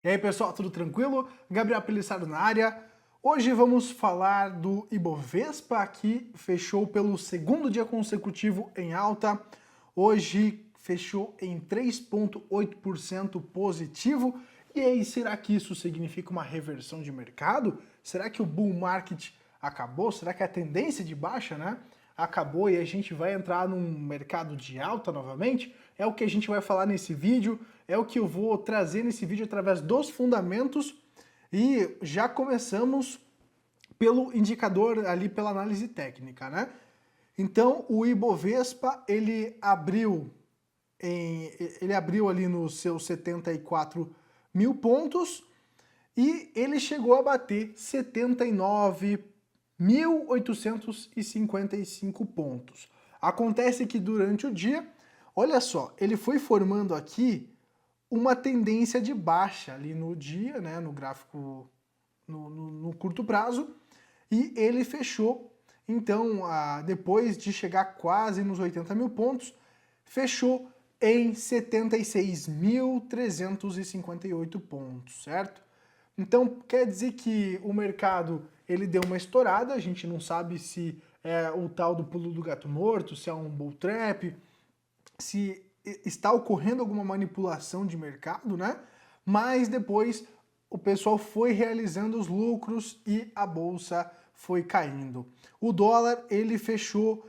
E aí pessoal, tudo tranquilo? Gabriel Pelissaro na área. Hoje vamos falar do Ibovespa, que fechou pelo segundo dia consecutivo em alta. Hoje fechou em 3,8% positivo. E aí, será que isso significa uma reversão de mercado? Será que o bull market acabou? Será que a tendência de baixa, né, acabou e a gente vai entrar num mercado de alta novamente? É o que a gente vai falar nesse vídeo, é o que eu vou trazer nesse vídeo através dos fundamentos e já começamos pelo indicador ali, pela análise técnica, né? Então, o Ibovespa, ele abriu ali nos seus 74 mil pontos e ele chegou a bater 79.855 pontos. Acontece que durante o dia, olha só, ele foi formando aqui uma tendência de baixa ali no dia, né, no gráfico no curto prazo, e ele fechou, então, depois de chegar quase nos 80 mil pontos, fechou em 76.358 pontos, certo? Então, quer dizer que o mercado ele deu uma estourada, a gente não sabe se é o tal do pulo do gato morto, se é um bull trap, se está ocorrendo alguma manipulação de mercado, né? Mas depois o pessoal foi realizando os lucros e a bolsa foi caindo. O dólar ele fechou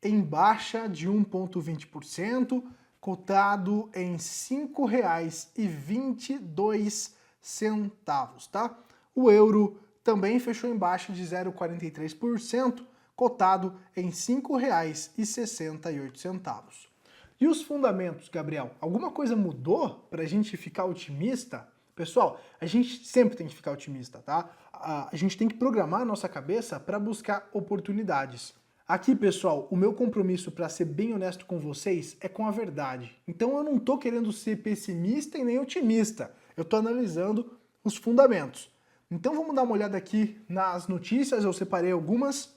em baixa de 1,20%, cotado em R$ 5,22, tá? O euro também fechou em baixa de 0,43%, cotado em R$ 5,68. E os fundamentos, Gabriel? Alguma coisa mudou para a gente ficar otimista? Pessoal, a gente sempre tem que ficar otimista, tá? A gente tem que programar a nossa cabeça para buscar oportunidades. Aqui, pessoal, o meu compromisso, para ser bem honesto com vocês, é com a verdade. Então eu não estou querendo ser pessimista e nem otimista. Eu estou analisando os fundamentos. Então vamos dar uma olhada aqui nas notícias, eu separei algumas.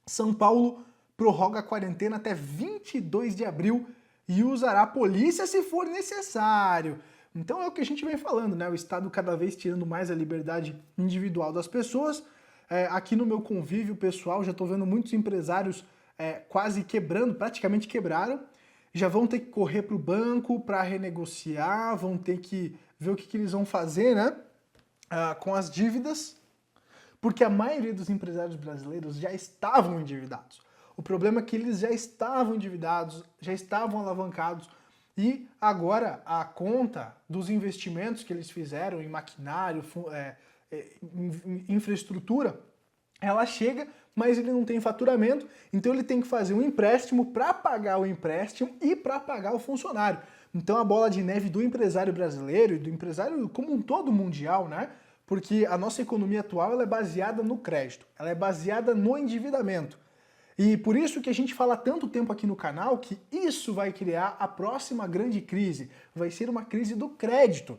São Paulo prorroga a quarentena até 22 de abril e usará a polícia se for necessário. Então é o que a gente vem falando, né? O Estado cada vez tirando mais a liberdade individual das pessoas. Aqui no meu convívio pessoal, já estou vendo muitos empresários quase quebrando, praticamente quebraram. Já vão ter que correr para o banco para renegociar, vão ter que ver o que eles vão fazer, né? Com as dívidas, porque a maioria dos empresários brasileiros já estavam endividados. O problema é que eles já estavam endividados, já estavam alavancados, e agora a conta dos investimentos que eles fizeram em maquinário, infraestrutura, ela chega, mas ele não tem faturamento, então ele tem que fazer um empréstimo para pagar o empréstimo e para pagar o funcionário. Então a bola de neve do empresário brasileiro e do empresário como um todo mundial, né? Porque a nossa economia atual ela é baseada no crédito, ela é baseada no endividamento. E por isso que a gente fala tanto tempo aqui no canal que isso vai criar a próxima grande crise, vai ser uma crise do crédito.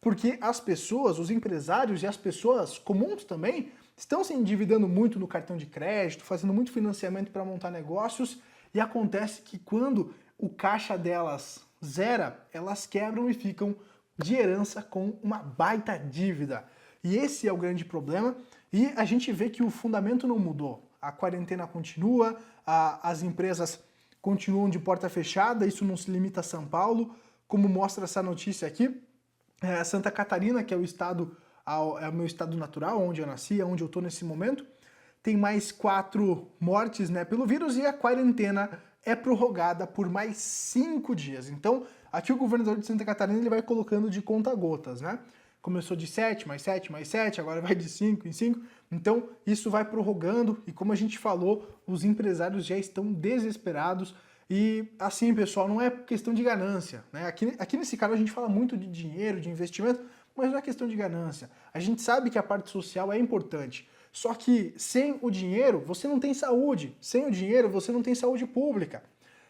Porque as pessoas, os empresários e as pessoas comuns também estão se endividando muito no cartão de crédito, fazendo muito financiamento para montar negócios, e acontece que quando o caixa delas zera, elas quebram e ficam de herança com uma baita dívida. E esse é o grande problema, e a gente vê que o fundamento não mudou. A quarentena continua, as empresas continuam de porta fechada, isso não se limita a São Paulo, como mostra essa notícia aqui. Santa Catarina, que é o meu estado natural, onde eu nasci, onde eu estou nesse momento, tem mais 4 mortes, né, pelo vírus, e a quarentena é prorrogada por mais 5 dias. Então, aqui o governador de Santa Catarina ele vai colocando de conta gotas, né? Começou de 7, mais 7, mais 7, agora vai de 5 em 5. Então, isso vai prorrogando e, como a gente falou, os empresários já estão desesperados. E, assim, pessoal, não é questão de ganância, né? Aqui nesse canal a gente fala muito de dinheiro, de investimento, mas não é questão de ganância. A gente sabe que a parte social é importante. Só que sem o dinheiro, você não tem saúde. Sem o dinheiro, você não tem saúde pública.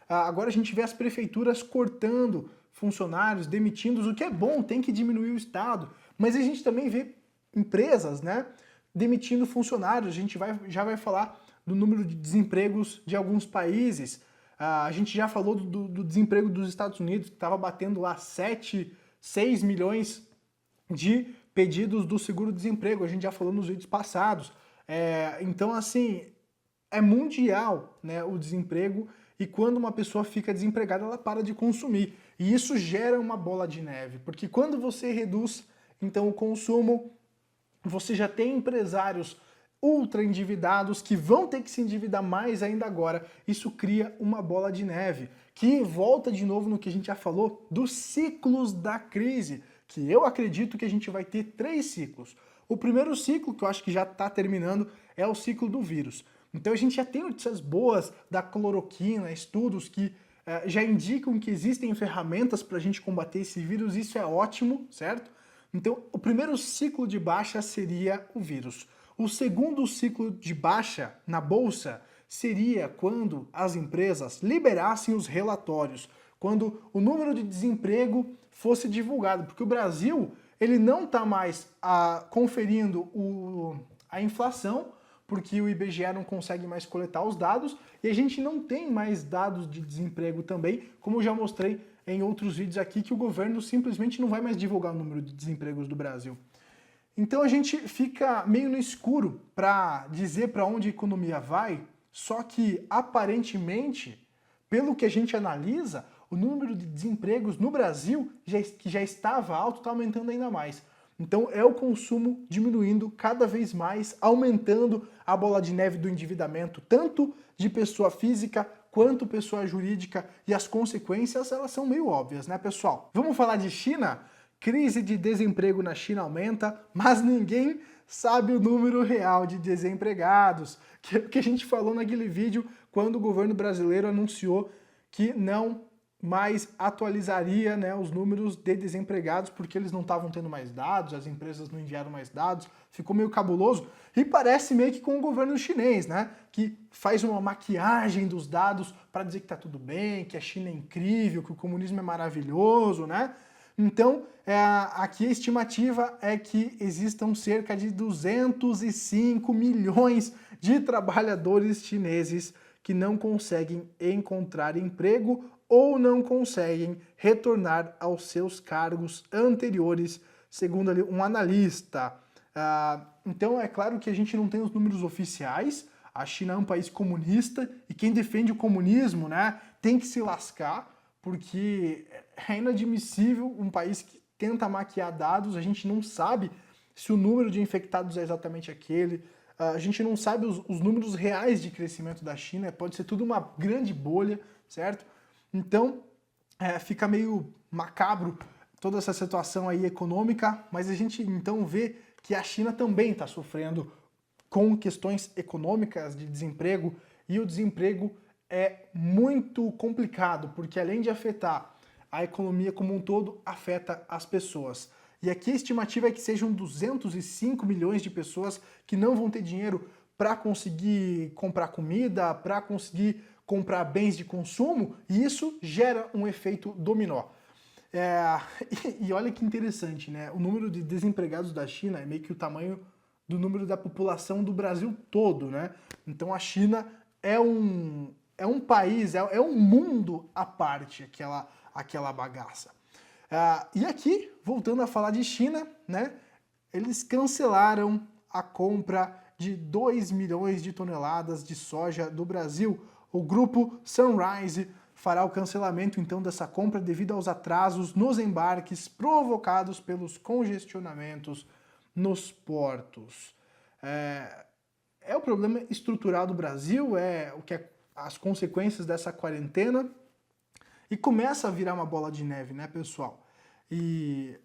Agora a gente vê as prefeituras cortando funcionários, demitindo, o que é bom, tem que diminuir o Estado. Mas a gente também vê empresas, né, demitindo funcionários. A gente já vai falar do número de desempregos de alguns países. A gente já falou do desemprego dos Estados Unidos, que estava batendo lá 6 milhões de pedidos do seguro-desemprego, a gente já falou nos vídeos passados. Então, assim, é mundial, né, o desemprego, e quando uma pessoa fica desempregada, ela para de consumir. E isso gera uma bola de neve, porque quando você reduz, então, o consumo, você já tem empresários ultra endividados que vão ter que se endividar mais ainda agora. Isso cria uma bola de neve, que volta de novo no que a gente já falou dos ciclos da crise, que eu acredito que a gente vai ter 3 ciclos. O primeiro ciclo, que eu acho que já está terminando, é o ciclo do vírus. Então a gente já tem notícias boas da cloroquina, estudos que já indicam que existem ferramentas para a gente combater esse vírus, isso é ótimo, certo? Então o primeiro ciclo de baixa seria o vírus. O segundo ciclo de baixa na bolsa seria quando as empresas liberassem os relatórios, quando o número de desemprego fosse divulgado, porque o Brasil ele não está mais conferindo a inflação, porque o IBGE não consegue mais coletar os dados, e a gente não tem mais dados de desemprego também, como eu já mostrei em outros vídeos aqui, que o governo simplesmente não vai mais divulgar o número de desempregos do Brasil. Então a gente fica meio no escuro para dizer para onde a economia vai, só que aparentemente, pelo que a gente analisa, o número de desempregos no Brasil, que já estava alto, está aumentando ainda mais. Então é o consumo diminuindo cada vez mais, aumentando a bola de neve do endividamento, tanto de pessoa física quanto pessoa jurídica, e as consequências elas são meio óbvias, né, pessoal? Vamos falar de China? Crise de desemprego na China aumenta, mas ninguém sabe o número real de desempregados, que é o que a gente falou naquele vídeo quando o governo brasileiro anunciou que não mais atualizaria, né, os números de desempregados, porque eles não estavam tendo mais dados, as empresas não enviaram mais dados, ficou meio cabuloso, e parece meio que com o governo chinês, né, que faz uma maquiagem dos dados para dizer que está tudo bem, que a China é incrível, que o comunismo é maravilhoso, né? Então, aqui a estimativa é que existam cerca de 205 milhões de trabalhadores chineses que não conseguem encontrar emprego ou não conseguem retornar aos seus cargos anteriores, segundo ali um analista. Então é claro que a gente não tem os números oficiais, a China é um país comunista e quem defende o comunismo, né, tem que se lascar, porque é inadmissível um país que tenta maquiar dados, a gente não sabe se o número de infectados é exatamente aquele, a gente não sabe os números reais de crescimento da China, pode ser tudo uma grande bolha, certo? Então, fica meio macabro toda essa situação aí econômica, mas a gente então vê que a China também está sofrendo com questões econômicas de desemprego, e o desemprego é muito complicado, porque além de afetar a economia como um todo, afeta as pessoas. E aqui a estimativa é que sejam 205 milhões de pessoas que não vão ter dinheiro para conseguir comprar comida, para conseguir comprar bens de consumo, e isso gera um efeito dominó. E olha que interessante, né? O número de desempregados da China é meio que o tamanho do número da população do Brasil todo, né? Então a China é um país, é um mundo à parte, aquela bagaça. E aqui, voltando a falar de China, né? Eles cancelaram a compra de 2 milhões de toneladas de soja do Brasil. O grupo Sunrise fará o cancelamento então dessa compra devido aos atrasos nos embarques provocados pelos congestionamentos nos portos. É o problema estrutural do Brasil, é o que as consequências dessa quarentena, e começa a virar uma bola de neve, né, pessoal? E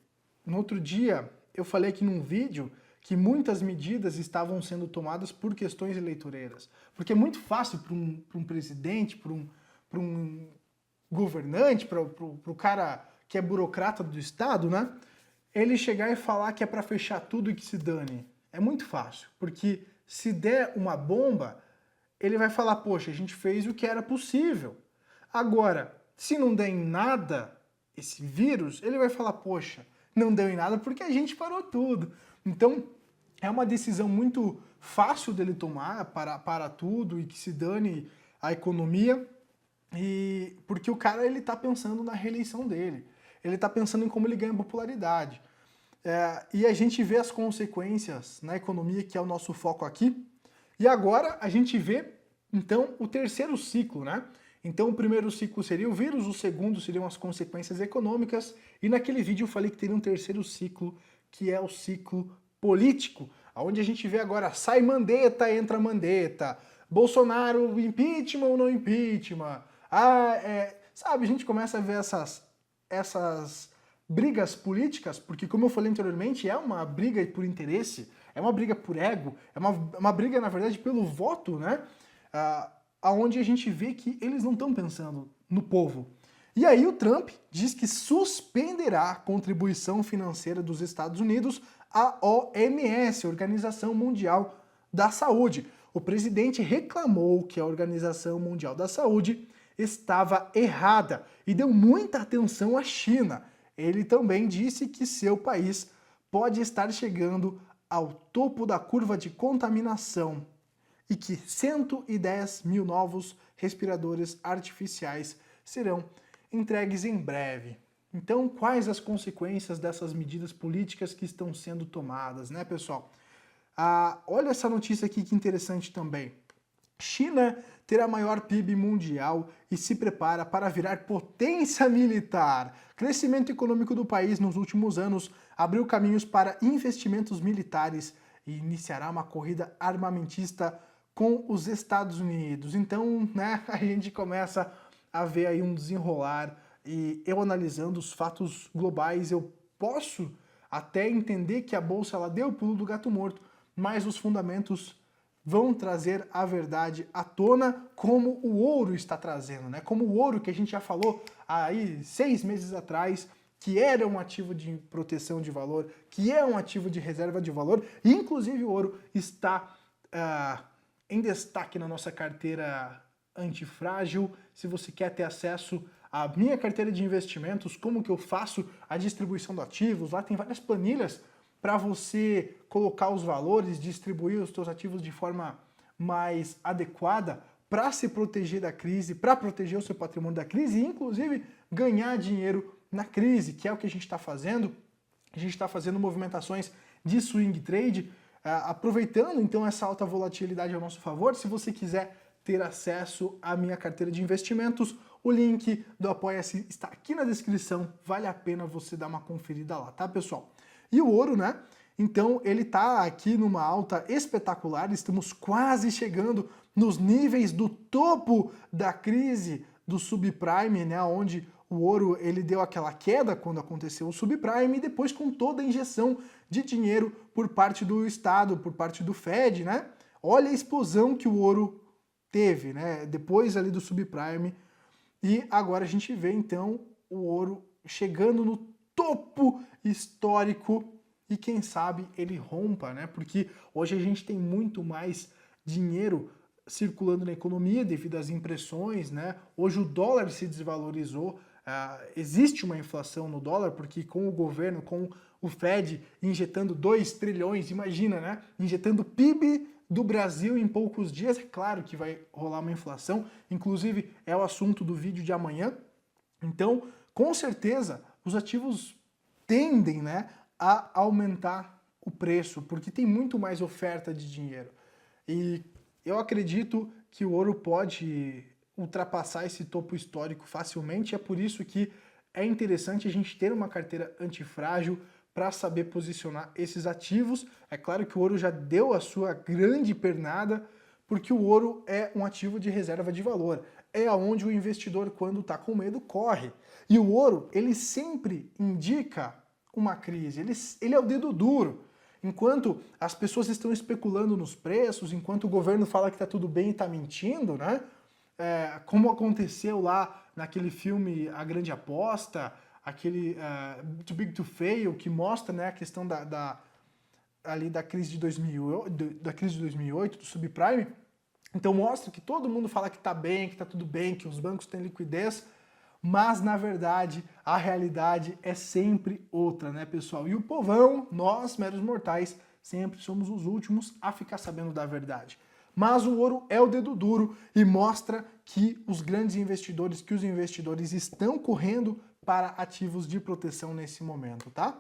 no outro dia eu falei aqui num vídeo que muitas medidas estavam sendo tomadas por questões eleitoreiras. Porque é muito fácil para um presidente, para um governante, para o cara que é burocrata do Estado, né? Ele chegar e falar que é para fechar tudo e que se dane. É muito fácil, porque se der uma bomba, ele vai falar, poxa, a gente fez o que era possível. Agora, se não der em nada esse vírus, ele vai falar, poxa, não deu em nada porque a gente parou tudo. Então, é uma decisão muito fácil dele tomar, para tudo e que se dane a economia, e porque o cara ele tá pensando na reeleição dele. Ele tá pensando em como ele ganha popularidade. e a gente vê as consequências na economia, que é o nosso foco aqui. E agora a gente vê, então, o terceiro ciclo, né? Então o primeiro ciclo seria o vírus, o segundo seriam as consequências econômicas, e naquele vídeo eu falei que teria um terceiro ciclo, que é o ciclo político, onde a gente vê agora, sai Mandetta, entra Mandetta, Bolsonaro, impeachment ou não impeachment, sabe, a gente começa a ver essas brigas políticas, porque como eu falei anteriormente, é uma briga por interesse, é uma briga por ego, é uma briga, na verdade, pelo voto, né? Aonde a gente vê que eles não estão pensando no povo. E aí o Trump diz que suspenderá a contribuição financeira dos Estados Unidos à OMS, Organização Mundial da Saúde. O presidente reclamou que a Organização Mundial da Saúde estava errada e deu muita atenção à China. Ele também disse que seu país pode estar chegando ao topo da curva de contaminação e que 110 mil novos respiradores artificiais serão entregues em breve. Então, quais as consequências dessas medidas políticas que estão sendo tomadas, né, pessoal? Olha essa notícia aqui que interessante também. China terá maior PIB mundial e se prepara para virar potência militar. Crescimento econômico do país nos últimos anos abriu caminhos para investimentos militares e iniciará uma corrida armamentista com os Estados Unidos. Então, né, a gente começa a ver aí um desenrolar, e eu analisando os fatos globais, eu posso até entender que a Bolsa ela deu o pulo do gato morto, mas os fundamentos vão trazer a verdade à tona, como o ouro está trazendo, né? Como o ouro que a gente já falou aí 6 meses atrás, que era um ativo de proteção de valor, que é um ativo de reserva de valor, e inclusive o ouro está em destaque na nossa carteira antifrágil. Se você quer ter acesso à minha carteira de investimentos, como que eu faço a distribuição de ativos, lá tem várias planilhas para você colocar os valores, distribuir os seus ativos de forma mais adequada para se proteger da crise, para proteger o seu patrimônio da crise e, inclusive, ganhar dinheiro na crise, que é o que a gente está fazendo. A gente está fazendo movimentações de swing trade, aproveitando então essa alta volatilidade ao nosso favor. Se você quiser ter acesso à minha carteira de investimentos, o link do Apoia-se está aqui na descrição, vale a pena você dar uma conferida lá, tá, pessoal? E o ouro, né? Então ele está aqui numa alta espetacular, estamos quase chegando nos níveis do topo da crise do subprime, né? Onde o ouro ele deu aquela queda quando aconteceu o subprime e depois com toda a injeção de dinheiro por parte do Estado, por parte do Fed, né? Olha a explosão que o ouro teve, né? Depois ali do subprime. E agora a gente vê então o ouro chegando no topo histórico e quem sabe ele rompa, né? Porque hoje a gente tem muito mais dinheiro circulando na economia devido às impressões, né? Hoje o dólar se desvalorizou, existe uma inflação no dólar porque com o governo, com o Fed injetando 2 trilhões, imagina, né? Injetando PIB do Brasil em poucos dias, é claro que vai rolar uma inflação, inclusive é o assunto do vídeo de amanhã. Então, com certeza, os ativos tendem, né, a aumentar o preço, porque tem muito mais oferta de dinheiro. E eu acredito que o ouro pode ultrapassar esse topo histórico facilmente, é por isso que é interessante a gente ter uma carteira antifrágil para saber posicionar esses ativos. É claro que o ouro já deu a sua grande pernada, porque o ouro é um ativo de reserva de valor. É aonde o investidor, quando está com medo, corre. E o ouro, ele sempre indica uma crise, ele é o dedo duro. Enquanto as pessoas estão especulando nos preços, enquanto o governo fala que está tudo bem e está mentindo, né? Como aconteceu lá naquele filme A Grande Aposta, aquele Too Big to Fail, que mostra, né, a questão ali da crise de 2008, do subprime. Então mostra que todo mundo fala que está bem, que está tudo bem, que os bancos têm liquidez, mas na verdade a realidade é sempre outra, né, pessoal? E o povão, nós, meros mortais, sempre somos os últimos a ficar sabendo da verdade. Mas o ouro é o dedo duro e mostra que os grandes investidores, que os investidores estão correndo para ativos de proteção nesse momento, tá?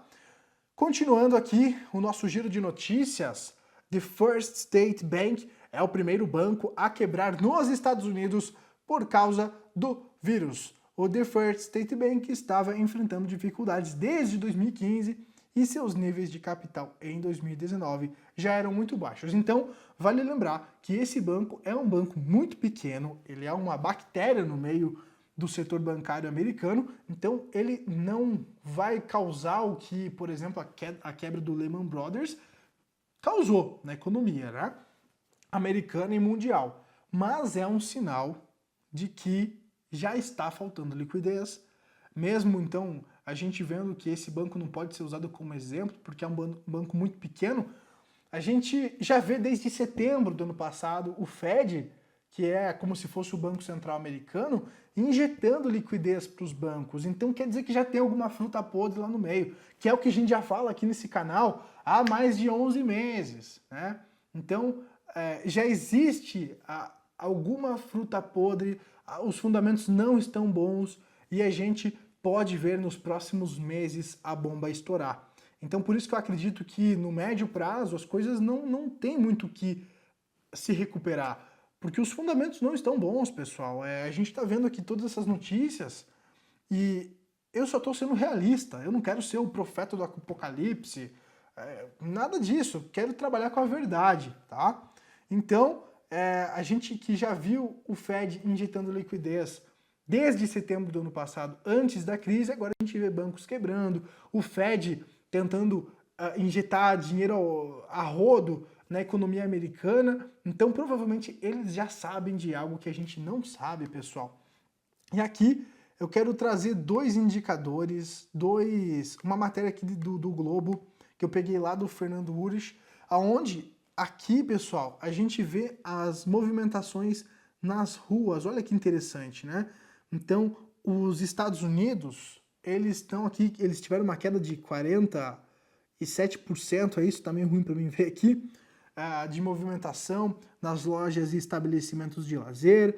Continuando aqui o nosso giro de notícias, The First State Bank é o primeiro banco a quebrar nos Estados Unidos por causa do vírus. O The First State Bank estava enfrentando dificuldades desde 2015 e seus níveis de capital em 2019 já eram muito baixos. Então, vale lembrar que esse banco é um banco muito pequeno, ele é uma bactéria no meio do setor bancário americano, então ele não vai causar o que, por exemplo, a quebra do Lehman Brothers causou na economia, né? Americana e mundial. Mas é um sinal de que já está faltando liquidez, mesmo então a gente vendo que esse banco não pode ser usado como exemplo, porque é um banco muito pequeno, a gente já vê desde setembro do ano passado o Fed, que é como se fosse o Banco Central americano, injetando liquidez para os bancos. Então quer dizer que já tem alguma fruta podre lá no meio, que é o que a gente já fala aqui nesse canal há mais de 11 meses, né? Então já existe alguma fruta podre, os fundamentos não estão bons e a gente pode ver nos próximos meses a bomba estourar. Então por isso que eu acredito que no médio prazo as coisas não tem muito o que se recuperar, porque os fundamentos não estão bons, pessoal. A gente está vendo aqui todas essas notícias e eu só estou sendo realista, eu não quero ser o profeta do apocalipse, nada disso, eu quero trabalhar com a verdade, tá? Então, a gente que já viu o Fed injetando liquidez desde setembro do ano passado, antes da crise, agora a gente vê bancos quebrando, o Fed tentando injetar dinheiro a rodo na economia americana, então provavelmente eles já sabem de algo que a gente não sabe, pessoal. E aqui eu quero trazer dois indicadores, uma matéria aqui do Globo, que eu peguei lá do Fernando Urich, aonde aqui, pessoal, a gente vê as movimentações nas ruas. Olha que interessante, né? Então, os Estados Unidos, eles estão aqui, eles tiveram uma queda de 47%, é isso, tá meio ruim para mim ver aqui, de movimentação nas lojas e estabelecimentos de lazer.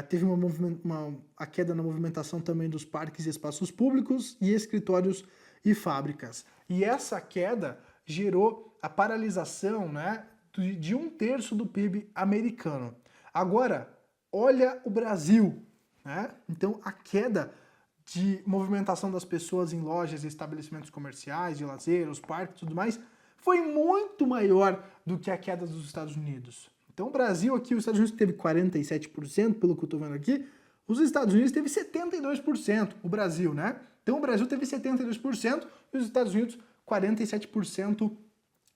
Teve a queda na movimentação também dos parques e espaços públicos e escritórios e fábricas. E essa queda gerou a paralisação, né, de 1/3 do PIB americano. Agora, olha o Brasil, né? Então a queda de movimentação das pessoas em lojas e estabelecimentos comerciais, de lazer, os parques e tudo mais, foi muito maior do que a queda dos Estados Unidos. Então o Brasil aqui, os Estados Unidos teve 47%, pelo que eu estou vendo aqui, os Estados Unidos teve 72%, o Brasil, né? Então o Brasil teve 72% e os Estados Unidos 47%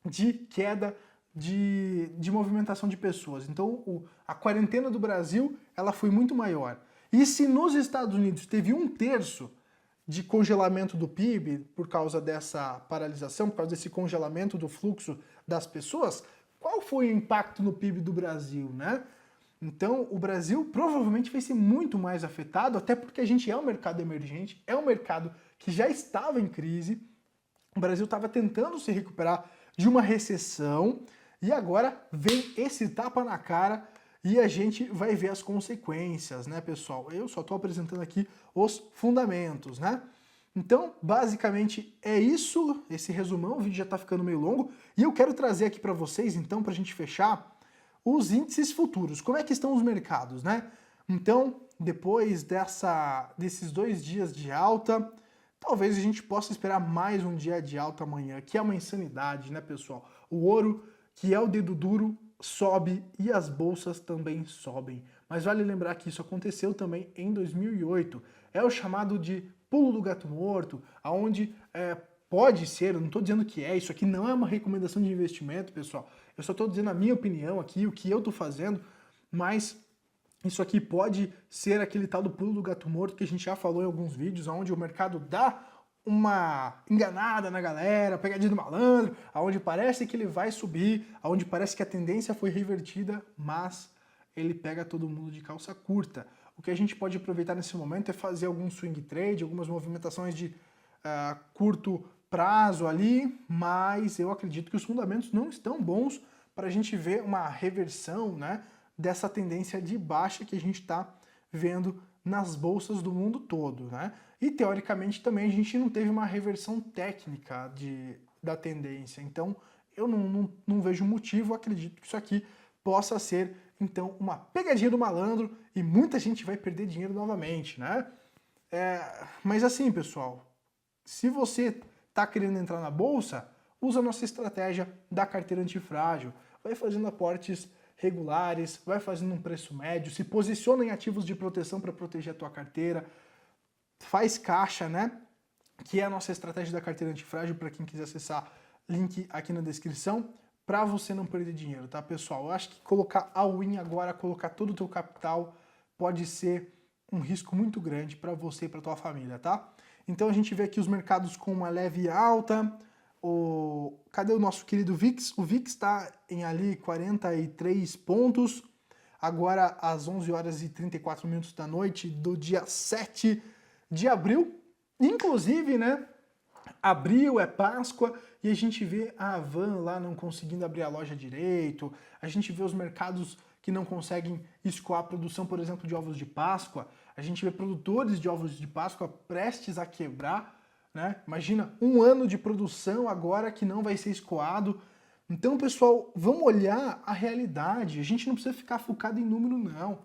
de queda de movimentação de pessoas. Então a quarentena do Brasil ela foi muito maior. E se nos Estados Unidos teve 1/3 de congelamento do PIB por causa dessa paralisação, por causa desse congelamento do fluxo das pessoas, qual foi o impacto no PIB do Brasil, né? Então, o Brasil provavelmente vai ser muito mais afetado, até porque a gente é um mercado emergente, é um mercado que já estava em crise, o Brasil estava tentando se recuperar de uma recessão, e agora vem esse tapa na cara e a gente vai ver as consequências, né, pessoal? Eu só estou apresentando aqui os fundamentos, né? Então, basicamente é isso, esse resumão, o vídeo já está ficando meio longo, e eu quero trazer aqui para vocês, então, para a gente fechar, os índices futuros. Como é que estão os mercados, né? Então, depois desses 2 dias de alta, talvez a gente possa esperar mais um dia de alta amanhã, que é uma insanidade, né, pessoal? O ouro, que é o dedo duro, sobe e as bolsas também sobem. Mas vale lembrar que isso aconteceu também em 2008. É o chamado de pulo do gato morto, aonde pode ser, eu não estou dizendo que isso aqui não é uma recomendação de investimento, pessoal. Eu só estou dizendo a minha opinião aqui, o que eu estou fazendo, mas isso aqui pode ser aquele tal do pulo do gato morto que a gente já falou em alguns vídeos, onde o mercado dá uma enganada na galera, pegadinha do malandro, aonde parece que ele vai subir, aonde parece que a tendência foi revertida, mas ele pega todo mundo de calça curta. O que a gente pode aproveitar nesse momento é fazer algum swing trade, algumas movimentações de curto prazo ali, mas eu acredito que os fundamentos não estão bons para a gente ver uma reversão, né, dessa tendência de baixa que a gente está vendo nas bolsas do mundo todo, né? E teoricamente também a gente não teve uma reversão técnica da tendência, então eu não vejo motivo, acredito que isso aqui possa ser então uma pegadinha do malandro e muita gente vai perder dinheiro novamente, né? Mas assim, pessoal, se você está querendo entrar na bolsa, usa a nossa estratégia da carteira antifrágil, vai fazendo aportes regulares, vai fazendo um preço médio, se posiciona em ativos de proteção para proteger a tua carteira, faz caixa, né? Que é a nossa estratégia da carteira antifrágil, para quem quiser acessar, link aqui na descrição, para você não perder dinheiro, tá, pessoal? Eu acho que colocar all-in agora, colocar todo o teu capital, pode ser um risco muito grande para você e para tua família, tá? Então a gente vê aqui os mercados com uma leve alta. Cadê o nosso querido VIX? O VIX está em ali 43 pontos, agora às 11 horas e 34 minutos da noite do dia 7 de abril. Inclusive, né, abril é Páscoa e a gente vê a Havan lá não conseguindo abrir a loja direito, a gente vê os mercados que não conseguem escoar a produção, por exemplo, de ovos de Páscoa, a gente vê produtores de ovos de Páscoa prestes a quebrar, né? Imagina, um ano de produção agora que não vai ser escoado. Então, pessoal, vamos olhar a realidade. A gente não precisa ficar focado em número, não.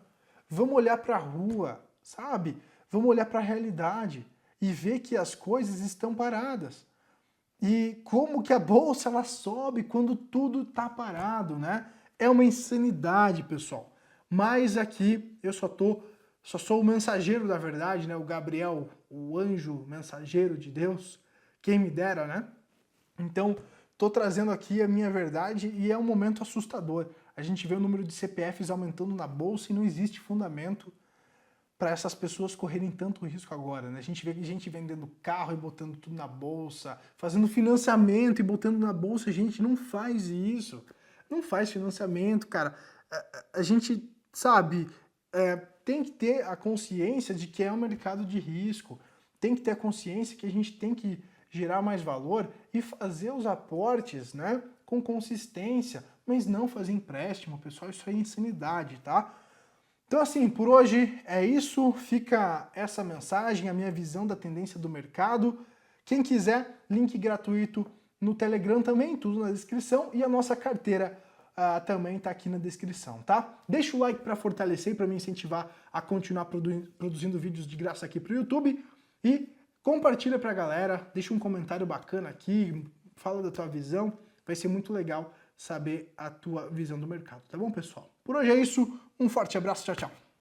Vamos olhar para a rua, sabe? Vamos olhar para a realidade e ver que as coisas estão paradas. E como que a bolsa ela sobe quando tudo está parado, né? É uma insanidade, pessoal. Mas aqui eu só sou o mensageiro da verdade, né? O Gabriel, o anjo mensageiro de Deus, quem me dera, né? Então, tô trazendo aqui a minha verdade e é um momento assustador. A gente vê o número de CPFs aumentando na bolsa e não existe fundamento para essas pessoas correrem tanto risco agora, né? A gente vê gente vendendo carro e botando tudo na bolsa, fazendo financiamento e botando na bolsa. Gente, não faz isso. Não faz financiamento, cara. A gente, sabe, tem que ter a consciência de que é um mercado de risco. Tem que ter a consciência que a gente tem que gerar mais valor e fazer os aportes, né, com consistência, mas não fazer empréstimo, pessoal. Isso é insanidade, tá? Então, assim, por hoje é isso. Fica essa mensagem, a minha visão da tendência do mercado. Quem quiser, link gratuito no Telegram também, tudo na descrição. E a nossa carteira também está aqui na descrição, tá? Deixa o like para fortalecer e para me incentivar a continuar produzindo vídeos de graça aqui para o YouTube. E compartilha para a galera, deixa um comentário bacana aqui, fala da tua visão. Vai ser muito legal saber a tua visão do mercado, tá bom, pessoal? Por hoje é isso, um forte abraço, tchau, tchau.